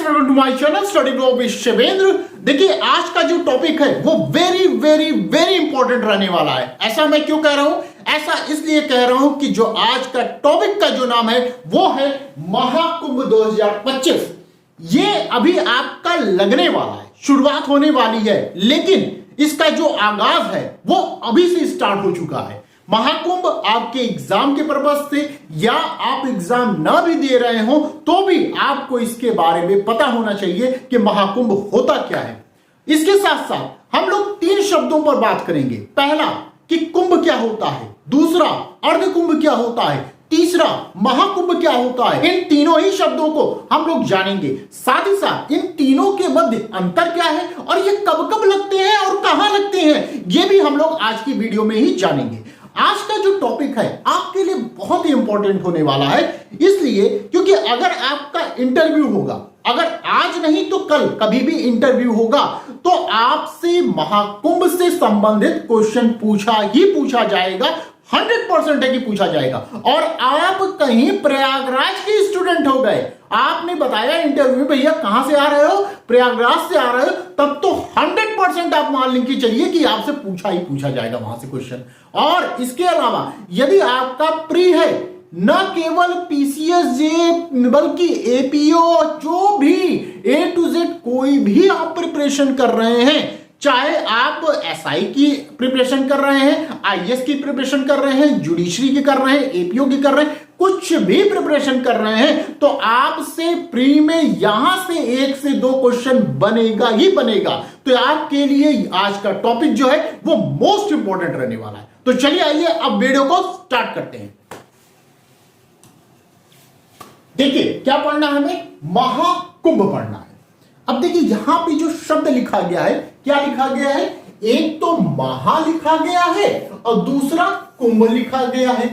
Friends, welcome to my channel study glow with Shivendra. देखिए, आज का जो टॉपिक है वो वेरी वेरी वेरी इंपॉर्टेंट रहने वाला है। ऐसा मैं क्यों कह रहा हूं? ऐसा इसलिए कह रहा हूं कि जो आज का टॉपिक का जो नाम है वो है महाकुंभ 2025। ये अभी आपका लगने वाला है, शुरुआत होने वाली है, लेकिन इसका जो आगाज है वो अभी से स्टार्ट हो चुका है। महाकुंभ आपके एग्जाम के पर्पज से या आप एग्जाम ना भी दे रहे हो तो भी आपको इसके बारे में पता होना चाहिए कि महाकुंभ होता क्या है। इसके साथ साथ हम लोग 3 शब्दों पर बात करेंगे। पहला कि कुंभ क्या होता है, दूसरा अर्धकुंभ क्या होता है, तीसरा महाकुंभ क्या होता है। इन तीनों ही शब्दों को हम लोग जानेंगे। साथ ही साथ इन तीनों के मध्य अंतर क्या है और ये कब कब लगते हैं और कहां लगते हैं, ये भी हम लोग आज की वीडियो में ही जानेंगे। आज का जो टॉपिक है आपके लिए बहुत ही इंपॉर्टेंट होने वाला है, इसलिए क्योंकि अगर आपका इंटरव्यू होगा, अगर आज नहीं तो कल कभी भी इंटरव्यू होगा, तो आपसे महाकुंभ से संबंधित क्वेश्चन पूछा जाएगा। 100% है कि पूछा जाएगा। और आप कहीं प्रयागराज के स्टूडेंट हो गए, आपने बताया इंटरव्यू में भैया कहां से आ रहे हो, प्रयागराज से आ रहे हो, तब तो 100% आप मान लेंगे चलिए कि आपसे पूछा जाएगा वहां से क्वेश्चन। और इसके अलावा यदि आपका प्री है, न केवल पीसीएसजे बल्कि एपीओ, जो भी A to Z कोई भी आप प्रिपरेशन कर रहे हैं, चाहे आप एसआई की प्रिपरेशन कर रहे हैं, आईएएस की प्रिपरेशन कर रहे हैं, जुडिशरी की कर रहे हैं, एपीओ की कर रहे हैं, कुछ भी प्रिपरेशन कर रहे हैं, तो आपसे प्री में यहां से 1 से 2 क्वेश्चन बनेगा ही बनेगा। तो आपके लिए आज का टॉपिक जो है वो मोस्ट इंपॉर्टेंट रहने वाला है। तो चलिए आइए अब वीडियो को स्टार्ट करते हैं। देखिए क्या पढ़ना है, हमें महाकुंभ पढ़ना है। अब देखिए यहां पे जो शब्द लिखा गया है, क्या लिखा गया है? एक तो महा लिखा गया है और दूसरा कुंभ लिखा गया है।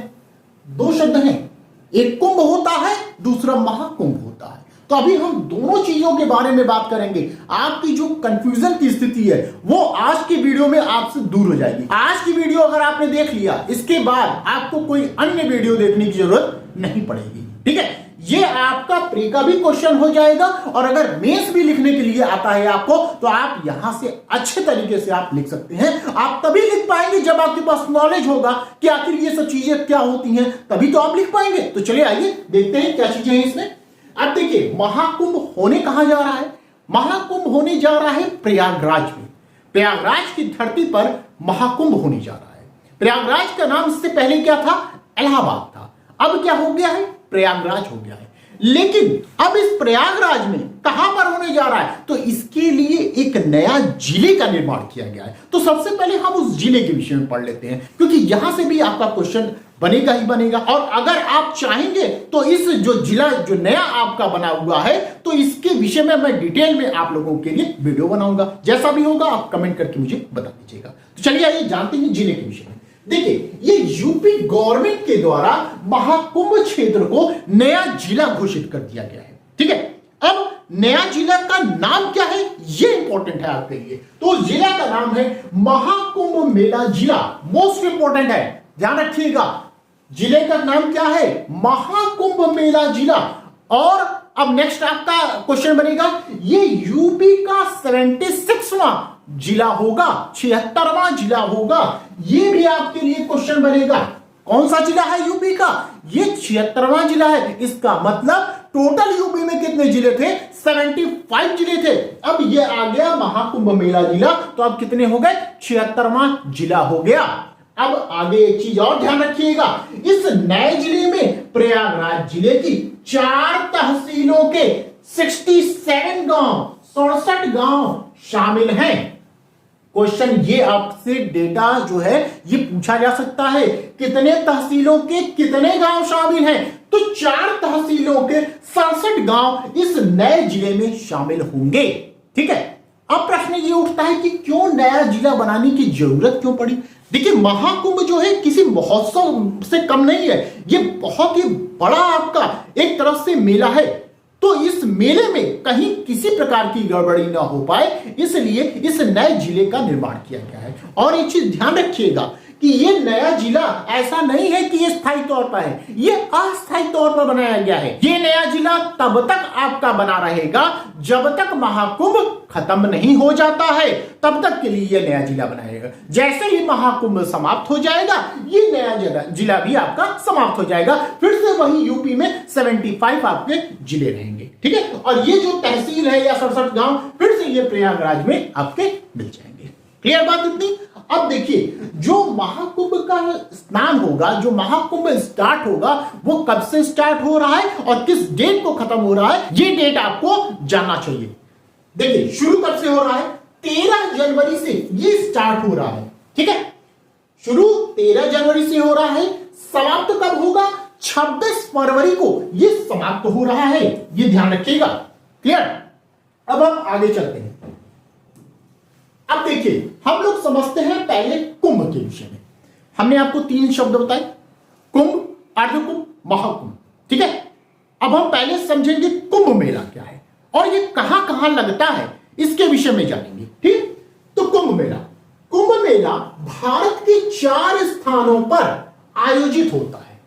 2 शब्द हैं, एक कुंभ होता है, दूसरा महाकुंभ होता है। तो अभी हम दोनों चीजों के बारे में बात करेंगे। आपकी जो कंफ्यूजन की स्थिति है वो आज की वीडियो में आपसे दूर हो जाएगी। आज की वीडियो अगर आपने देख लिया, इसके बाद आपको कोई अन्य वीडियो देखने की जरूरत नहीं पड़ेगी। ठीक है, ये आपका प्री का भी क्वेश्चन हो जाएगा और अगर मेंस भी लिखने के लिए आता है आपको, तो आप यहां से अच्छे तरीके से आप लिख सकते हैं। आप तभी लिख पाएंगे जब आपके पास नॉलेज होगा कि आखिर ये सब चीजें क्या होती हैं, तभी तो आप लिख पाएंगे। तो चलिए आइए देखते हैं क्या चीजें हैं इसमें। अब देखिए महाकुंभ होने कहां जा रहा है? महाकुंभ होने जा रहा है प्रयागराज में। प्रयागराज की धरती पर महाकुंभ होने जा रहा है। प्रयागराज का नाम इससे पहले क्या था? इलाहाबाद था। अब क्या हो गया है? प्रयागराज हो गया है। लेकिन अब इस प्रयागराज में कहां पर होने जा रहा है? तो इसके लिए एक नया जिले का निर्माण किया गया है। तो सबसे पहले हम उस जिले के विषय में पढ़ लेते हैं, क्योंकि यहां से भी आपका क्वेश्चन बनेगा ही बनेगा। और अगर आप चाहेंगे तो इस जो जिला जो नया आपका बना हुआ है, तो इसके विषय में मैं डिटेल में आप लोगों के लिए वीडियो बनाऊंगा। जैसा भी होगा आप कमेंट करके मुझे बता दीजिएगा। तो चलिए आइए जानते हैं जिले के विषय में। देखिए, ये यूपी गवर्नमेंट के द्वारा महाकुंभ क्षेत्र को नया जिला घोषित कर दिया गया है। ठीक है, अब नया जिला का नाम क्या है ये इंपॉर्टेंट है आपके लिए। तो जिला का नाम है महाकुंभ मेला जिला। मोस्ट इंपॉर्टेंट है, ध्यान रखिएगा। जिले का नाम क्या है? महाकुंभ मेला जिला। और अब नेक्स्ट आपका क्वेश्चन बनेगा, ये यूपी का 76वां जिला होगा, 76वां जिला होगा। ये भी आपके लिए क्वेश्चन बनेगा। कौन सा जिला है यूपी का? ये 76वां जिला है। इसका मतलब टोटल यूपी में कितने जिले थे? 75 जिले थे। अब ये आ गया महाकुंभ मेला जिला, तो अब कितने हो गए? 76वां जिला हो गया। अब आगे एक चीज और ध्यान रखिएगा, इस नए जिले में प्रयागराज जिले की 4 तहसीलों के 67 गांव, 67 गांव शामिल हैं। क्वेश्चन ये आपसे डेटा जो है ये पूछा जा सकता है, कितने तहसीलों के कितने गांव शामिल हैं? तो 4 तहसीलों के 67 गांव इस नए जिले में शामिल होंगे। ठीक है, अब प्रश्न ये उठता है कि क्यों नया जिला बनाने की जरूरत क्यों पड़ी? देखिए, महाकुंभ जो है किसी महोत्सव से कम नहीं है। ये बहुत ही बड़ा आपका एक तरफ से मेला है। तो इस मेले में कहीं किसी प्रकार की गड़बड़ी ना हो पाए, इसलिए इस नए जिले का निर्माण किया गया है। और एक चीज ध्यान रखिएगा कि ये नया जिला ऐसा नहीं है कि ये स्थायी तौर पर है, ये अस्थायी तौर पर बनाया गया है। ये नया जिला तब तक आपका बना रहेगा जब तक महाकुंभ खत्म नहीं हो जाता है, तब तक के लिए ये नया जिला बनाएगा। जैसे ही महाकुंभ समाप्त हो जाएगा, ये नया जिला भी आपका समाप्त हो जाएगा। फिर से वही यूपी में 75 आपके जिले रहेंगे, ठीक है। और ये जो तहसील है या 67 गांव, फिर से ये प्रयागराज में आपके मिल जाएंगे। क्लियर बात इतनी। अब देखिए, जो महाकुंभ का स्नान होगा, जो महाकुंभ स्टार्ट होगा, वो कब से स्टार्ट हो रहा है और किस डेट को खत्म हो रहा है, ये डेट आपको जानना चाहिए। देखिए, शुरू कब से हो रहा है? 13 जनवरी से ये स्टार्ट हो रहा है, ठीक है। शुरू 13 जनवरी से हो रहा है, समाप्त कब होगा? 26 फरवरी को ये समाप्त हो रहा है, ये ध्यान रखिएगा। क्लियर। अब हम आगे चलते हैं। अब देखिए, हम लोग समझते हैं पहले कुंभ के विषय में। हमने आपको 3 शब्द बताए, कुंभ, अर्धकुंभ, महाकुंभ, ठीक है। अब हम पहले समझेंगे कुंभ मेला क्या है और ये कहां कहां लगता है, इसके विषय में जानेंगे, ठीक। तो कुंभ मेला भारत के 4 स्थानों पर आयोजित होता है,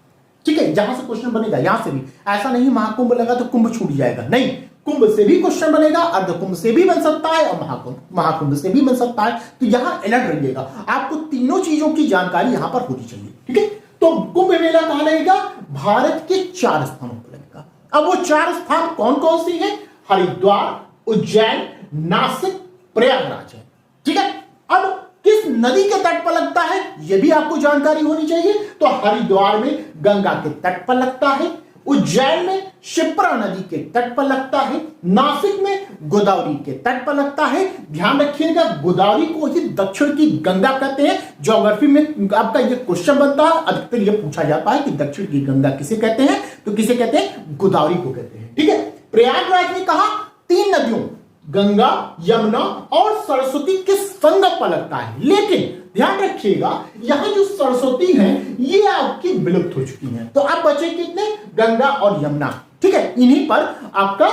ठीक है। जहां से क्वेश्चन बनेगा, यहां से भी, ऐसा नहीं महाकुंभ लगा तो कुंभ छूट जाएगा, नहीं, कुंभ से भी क्वेश्चन बनेगा, अर्धकुंभ से भी बन सकता है और महाकुंभ से भी बन सकता है। तो यहां अलर्ट रहिएगा, आपको तीनों चीजों की जानकारी यहां पर होनी चाहिए, ठीक है। तो कुंभ मेला कहां लगेगा? भारत के 4 स्थानों पर लगेगा। अब वो 4 स्थान कौन कौन सी है? हरिद्वार, उज्जैन, नासिक, प्रयागराज है, ठीक है। अब किस नदी के तट पर लगता है, यह भी आपको जानकारी होनी चाहिए। तो हरिद्वार में गंगा के तट पर लगता है, उज्जैन में शिप्रा नदी के तट पर लगता है, नासिक में गोदावरी के तट पर लगता है। ध्यान रखिएगा, गोदावरी को ही दक्षिण की गंगा कहते हैं। ज्योग्राफी में आपका ये क्वेश्चन बनता है, अधिकतर ये पूछा जाता है कि दक्षिण की गंगा किसे कहते हैं, तो किसे कहते हैं? गोदावरी को कहते हैं, ठीक है। प्रयागराज में कहा 3 नदियों गंगा, यमुना और सरस्वती के संगम पर लगता है। लेकिन ध्यान रखिएगा, यहां जो सरस्वती है ये आपकी विलुप्त हो चुकी है। तो अब बचे कितने? गंगा और यमुना, ठीक है। इन्हीं पर आपका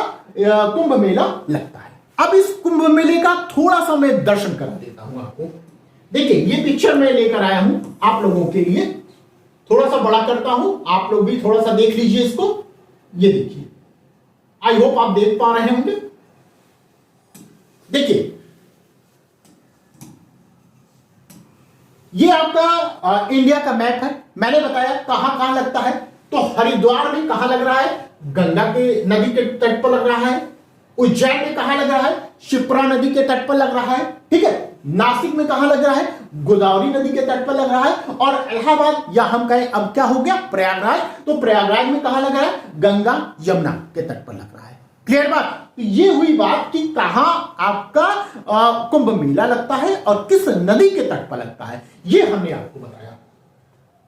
कुंभ मेला लगता है। अब इस कुंभ मेले का थोड़ा सा मैं दर्शन करा देता हूं आपको। देखिए, ये पिक्चर मैं लेकर आया हूं आप लोगों के लिए, थोड़ा सा बड़ा करता हूं, आप लोग भी थोड़ा सा देख लीजिए इसको। ये देखिए, आई होप आप देख पा रहे होंगे। देखिए, ये आपका इंडिया का मैप है। मैंने बताया कहां कहां लगता है। तो हरिद्वार में कहां लग रहा है? गंगा के नदी के तट पर लग रहा है। उज्जैन में कहां लग रहा है? शिप्रा नदी के तट पर लग रहा है, ठीक है। नासिक में कहां लग रहा है? गोदावरी नदी के तट पर लग रहा है। और इलाहाबाद, या हम कहें अब क्या हो गया, प्रयागराज, तो प्रयागराज में कहां लग रहा है? गंगा यमुना के तट पर लग रहा है। क्लियर बात। तो ये हुई बात कि कहां आपका कुंभ मेला लगता है और किस नदी के तट पर लगता है, ये हमने आपको बताया।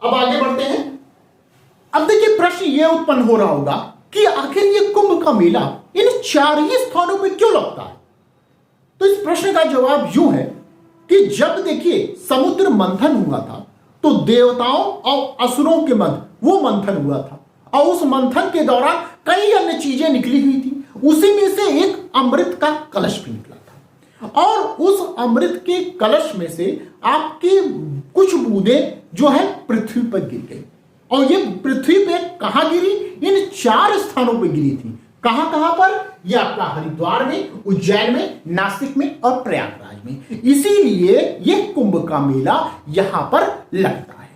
अब आगे बढ़ते हैं। अब देखिए, प्रश्न ये उत्पन्न हो रहा होगा कि आखिर ये कुंभ का मेला इन 4 ही स्थानों पर क्यों लगता है। तो इस प्रश्न का जवाब यूं है कि जब देखिए समुद्र मंथन हुआ था, तो देवताओं और असुरों के मध्य वो मंथन हुआ था और उस मंथन के दौरान कई अन्य चीजें निकली हुई थी। उसी में से एक अमृत का कलश भी निकला था और उस अमृत के कलश में से आपकी कुछ बूंदें जो है पृथ्वी पर गिर गई। और ये पृथ्वी पे कहां गिरी? इन 4 स्थानों पर गिरी थी। कहां कहां पर? ये आपका हरिद्वार में, उज्जैन में, नासिक में और प्रयागराज में। इसीलिए ये कुंभ का मेला यहां पर लगता है।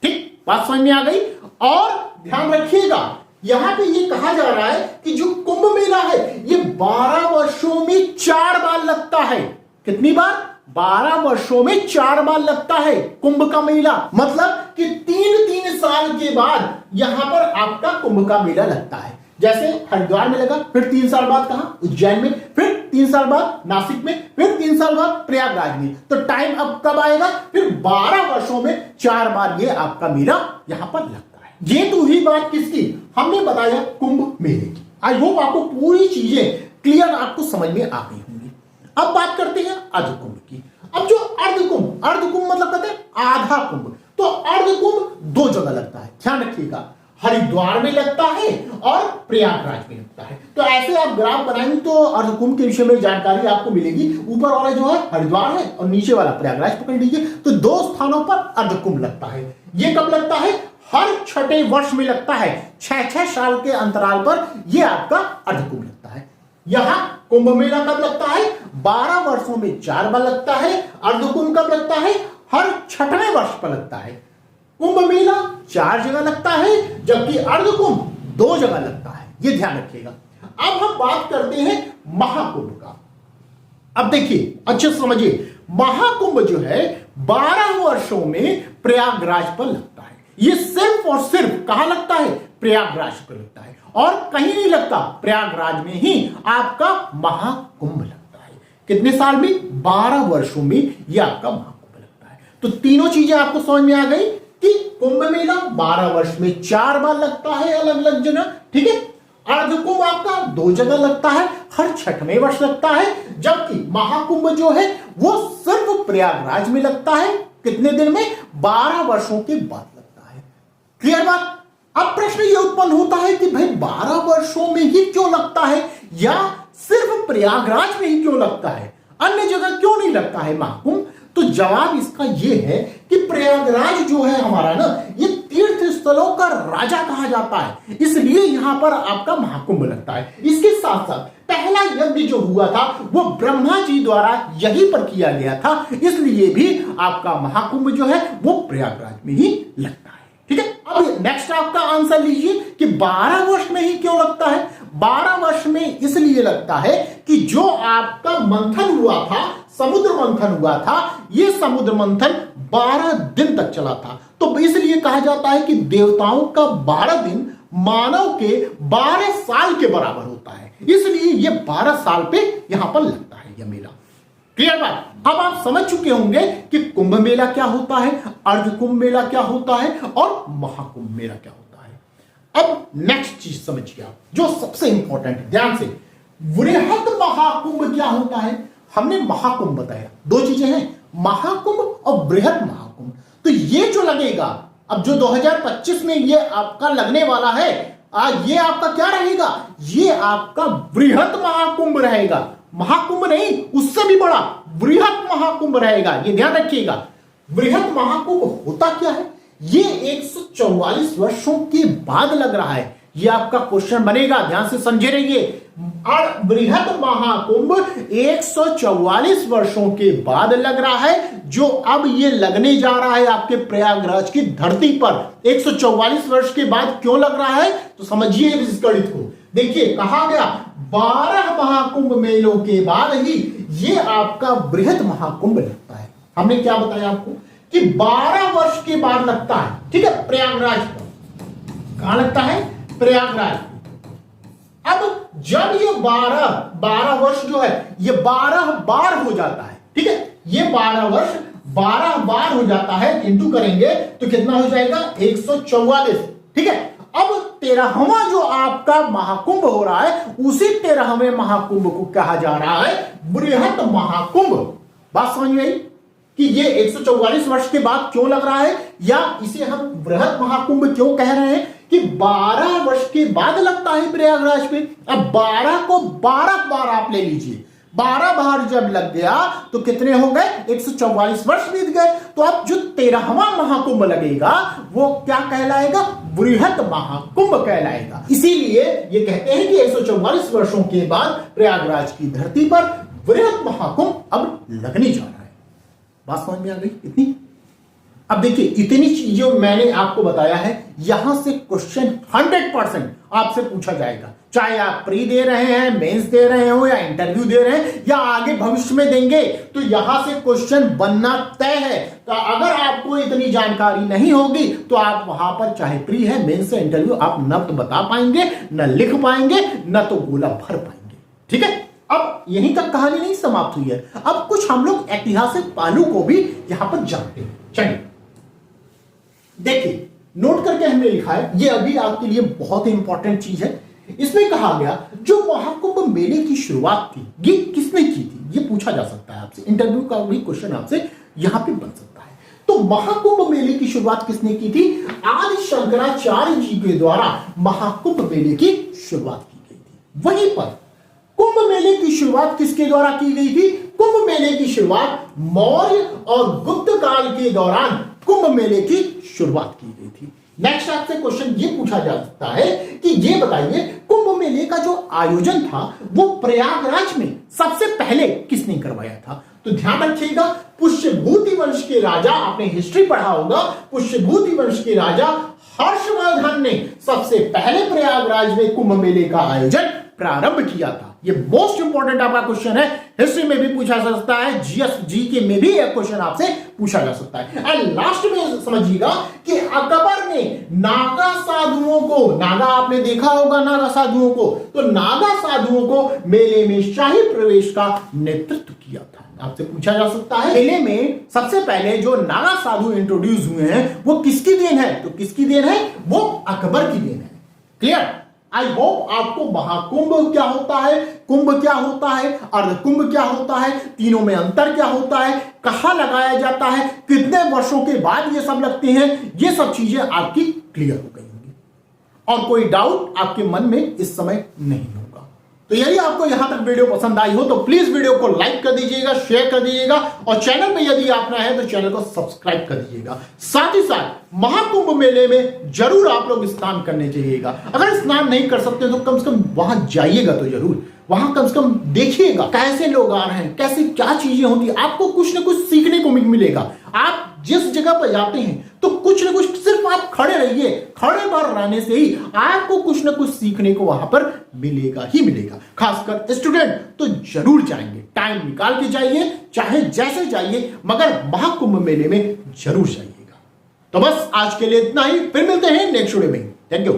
ठीक, बात समझ में आ गई। और ध्यान रखिएगा, यहां पे ये कहा जा रहा है कि जो कुंभ मेला है ये 12 वर्षों में 4 बार लगता है। कितनी बार? 12 वर्षों में 4 बार लगता है कुंभ का मेला। मतलब कि 3-3 साल के बाद यहां पर आपका कुंभ का मेला लगता है। जैसे हरिद्वार में लगा, फिर 3 साल बाद कहां? उज्जैन में, फिर 3 साल बाद नासिक में, फिर 3 साल बाद प्रयागराज में। तो टाइम अब कब आएगा? फिर 12 वर्षों में 4 बार ये आपका मेला यहां पर लगता है। ये तो हुई बात किसकी? हमने बताया कुंभ मेले की। आई होप आपको पूरी चीजें क्लियर आपको समझ में आ गई होंगी। अब बात करते हैं अर्धकुंभ की। अब जो अर्धकुंभ, अर्धकुंभ मतलब कहते हैं आधा कुंभ। तो अर्धकुंभ 2 जगह लगता है, ध्यान रखिएगा। हरिद्वार में लगता है और प्रयागराज में लगता है। तो ऐसे आप ग्राफ बनाएंगे तो अर्धकुंभ के विषय में जानकारी आपको मिलेगी। ऊपर वाला जो है हरिद्वार है और नीचे वाला प्रयागराज पकड़ लीजिए। तो 2 स्थानों पर अर्धकुंभ लगता है। ये कब लगता है? हर छठे वर्ष में लगता है। 6-6 साल के अंतराल पर यह आपका अर्धकुंभ लगता है। यहां कुंभ मेला कब लगता है? 12 वर्षों में 4 बार लगता है। अर्धकुंभ कब लगता है? हर 6वें वर्ष पर लगता है। कुंभ मेला 4 जगह लगता है जबकि अर्धकुंभ 2 जगह लगता है। यह ध्यान रखिएगा। अब हम बात करते हैं महाकुंभ का। अब देखिए अच्छे से समझिए, महाकुंभ जो है 12 वर्षों में प्रयागराज पर लगता है। यह सिर्फ और सिर्फ कहां लगता है? प्रयागराज पर लगता है और कहीं नहीं लगता। प्रयागराज में ही आपका महाकुंभ लगता है। कितने साल में? 12 वर्षों में यह आपका महाकुंभ लगता है। तो तीनों चीजें आपको समझ में आ गई कि कुंभ मेला 12 वर्ष में 4 बार लगता है अलग अलग जगह, ठीक है। अर्धकुंभ आपका 2 जगह लगता है, हर 6वें वर्ष लगता है। जबकि महाकुंभ जो है वो सिर्फ प्रयागराज में लगता है। कितने दिन में? 12 वर्षों के बाद लगता है। क्लियर बात? अब प्रश्न ये उत्पन्न होता है कि भाई 12 वर्षों में ही क्यों लगता है या सिर्फ प्रयागराज में ही क्यों लगता है, अन्य जगह क्यों नहीं लगता है महाकुंभ? तो जवाब इसका यह है कि प्रयागराज जो है हमारा ना, ये तीर्थ स्थलों का राजा कहा जाता है, इसलिए यहां पर आपका महाकुंभ लगता है। इसके साथ साथ पहला यज्ञ जो हुआ था वो ब्रह्मा जी द्वारा यहीं पर किया गया था, इसलिए भी आपका महाकुंभ जो है वो प्रयागराज में ही लगता है। ठीक है। अब नेक्स्ट आपका आंसर लीजिए कि 12 वर्ष में ही क्यों लगता है? 12 वर्ष में इसलिए लगता है कि जो आपका मंथन हुआ था, समुद्र मंथन हुआ था, यह समुद्र मंथन 12 दिन तक चला था। तो इसलिए कहा जाता है कि देवताओं का 12 दिन मानव के 12 साल के बराबर होता है, इसलिए यह 12 साल पे यहां पर लगता है यह मेला। क्लियर बात? अब आप समझ चुके होंगे कि कुंभ मेला क्या होता है, अर्ध कुंभ मेला क्या होता है और महाकुंभ मेला क्या होता है। अब नेक्स्ट चीज समझिए आप, जो सबसे इंपॉर्टेंट है, ध्यान से। वृहत महाकुंभ क्या होता है? हमने महाकुंभ बताया, 2 चीजें हैं, महाकुंभ और बृहत महाकुंभ। तो ये जो लगेगा अब, जो 2025 में ये आपका लगने वाला है, ये आपका क्या रहेगा? ये आपका वृहत महाकुंभ रहेगा। महाकुंभ नहीं, उससे भी बड़ा वृहत महाकुंभ रहेगा। ये ध्यान रखिएगा। वृहत महाकुंभ होता क्या है? ये 144 वर्षों के बाद लग रहा है। ये आपका क्वेश्चन बनेगा, ध्यान से समझे रहिए। और बृहत महाकुंभ 144 वर्षों के बाद लग रहा है, जो अब ये लगने जा रहा है आपके प्रयागराज की धरती पर। 144 वर्ष के बाद क्यों लग रहा है तो समझिए इस गणित को। देखिए कहा गया 12 महाकुंभ मेलों के बाद ही ये आपका बृहत महाकुंभ लगता है। हमने क्या बताया आपको कि 12 वर्ष के बाद लगता है, ठीक है, प्रयागराज पर। कहां लगता है? प्रयागराज। अब जब ये 12 वर्ष जो है ये 12 बार हो जाता है, ठीक है, ये 12 वर्ष 12 बार हो जाता है, इंटू करेंगे तो कितना हो जाएगा? 144, ठीक है। अब 13वां जो आपका महाकुंभ हो रहा है, उसी 13वें महाकुंभ को कहा जा रहा है बृहत महाकुंभ। बात समझ में आई कि ये 144 वर्ष के बाद क्यों लग रहा है, या इसे हम बृहत महाकुंभ क्यों कह रहे हैं कि 12 वर्ष के बाद लगता है प्रयागराज पे। अब 12 को 12 बार आप ले लीजिए, 12 बार जब लग गया तो कितने हो गए? 144 वर्ष बीत गए। तो अब जो 13वां महाकुंभ लगेगा वो क्या कहलाएगा? बृहत महाकुंभ कहलाएगा। इसीलिए ये कहते हैं कि 144 वर्षों के बाद प्रयागराज की धरती पर बृहत महाकुंभ अब लगने जा रहा है। बात समझ में आ गई इतनी? अब देखिए इतनी चीजों मैंने आपको बताया है, यहां से क्वेश्चन 100% आपसे पूछा जाएगा, चाहे आप प्री दे रहे हैं, मेंस दे रहे हो या इंटरव्यू दे रहे हैं या आगे भविष्य में देंगे, तो यहां से क्वेश्चन बनना तय है। तो अगर आपको इतनी जानकारी नहीं होगी तो आप वहां पर चाहे प्री है, मेंस है, इंटरव्यू, आप न तो बता पाएंगे, न लिख पाएंगे, न तो गोला भर पाएंगे। ठीक है। अब यहीं तक कहानी नहीं समाप्त हुई है, अब कुछ हम लोग ऐतिहासिक पहलू को भी यहां पर जानते हैं। चलिए देखिए, नोट करके हमने लिखा है, ये अभी आपके लिए बहुत ही इंपॉर्टेंट चीज है। इसमें कहा गया जो महाकुंभ मेले की शुरुआत थी ये किसने की थी, ये पूछा जा सकता है आपसे, इंटरव्यू का भी क्वेश्चन आपसे यहां पे बन सकता है। तो महाकुंभ मेले की शुरुआत किसने की थी? आदि शंकराचार्य जी के द्वारा महाकुंभ मेले की शुरुआत की गई थी। वहीं पर कुंभ मेले की शुरुआत किसके द्वारा की गई थी? कुंभ मेले की शुरुआत मौर्य और गुप्त काल के दौरान कुंभ मेले की शुरुआत की गई थी। नेक्स्ट आपसे क्वेश्चन ये पूछा जा सकता है कि ये बताइए कुंभ मेले का जो आयोजन था वो प्रयागराज में सबसे पहले किसने करवाया था? तो ध्यान रखिएगा, पुष्यभूति वंश के राजा, आपने हिस्ट्री पढ़ा होगा, पुष्यभूति वंश के राजा हर्षवर्धन ने सबसे पहले प्रयागराज में कुंभ मेले का आयोजन प्रारंभ किया था। ये मोस्ट इंपॉर्टेंट आपका क्वेश्चन है, हिस्ट्री में भी पूछा जा सकता है, जीके में भी यह क्वेश्चन आपसे पूछा जा सकता है। एंड लास्ट में समझिएगा कि अकबर ने नागा साधुओं को, नागा आपने देखा होगा नागा साधुओं को, तो नागा साधुओं को मेले में शाही प्रवेश का नेतृत्व किया था। आपसे पूछा जा सकता है मेले में सबसे पहले जो नागा साधु इंट्रोड्यूस हुए हैं वो किसकी देन है? तो किसकी देन है? वो अकबर की देन है। क्लियर? आई होप आपको महाकुंभ क्या होता है, कुंभ क्या होता है, अर्धकुंभ क्या होता है, तीनों में अंतर क्या होता है, कहां लगाया जाता है, कितने वर्षों के बाद ये सब लगते हैं, ये सब चीजें आपकी क्लियर हो गई होंगी और कोई डाउट आपके मन में इस समय नहीं होगा। तो यदि आपको यहां तक वीडियो पसंद आई हो तो प्लीज वीडियो को लाइक कर दीजिएगा, शेयर कर दीजिएगा और चैनल में यदि आप नए हैं तो चैनल को सब्सक्राइब कर दीजिएगा। साथ ही साथ महाकुंभ मेले में जरूर आप लोग स्नान करने जाइएगा। अगर स्नान नहीं कर सकते तो कम से कम वहां जाइएगा, तो जरूर वहां कम से कम देखिएगा कैसे लोग आ रहे हैं, कैसे क्या चीजें होती है, आपको कुछ ना कुछ सीखने को मिलेगा। आप जिस जगह पर जाते हैं तो कुछ ना कुछ, सिर्फ आप खड़े रहिए, खड़े पर रहने से ही आपको कुछ ना कुछ सीखने को वहां पर मिलेगा ही मिलेगा। खासकर स्टूडेंट तो जरूर जाएंगे, टाइम निकाल के जाइए, चाहे जैसे जाइए, मगर महाकुंभ मेले में जरूर जाइएगा। तो बस आज के लिए इतना ही, फिर मिलते हैं नेक्स्ट वीडियो में। Thank you.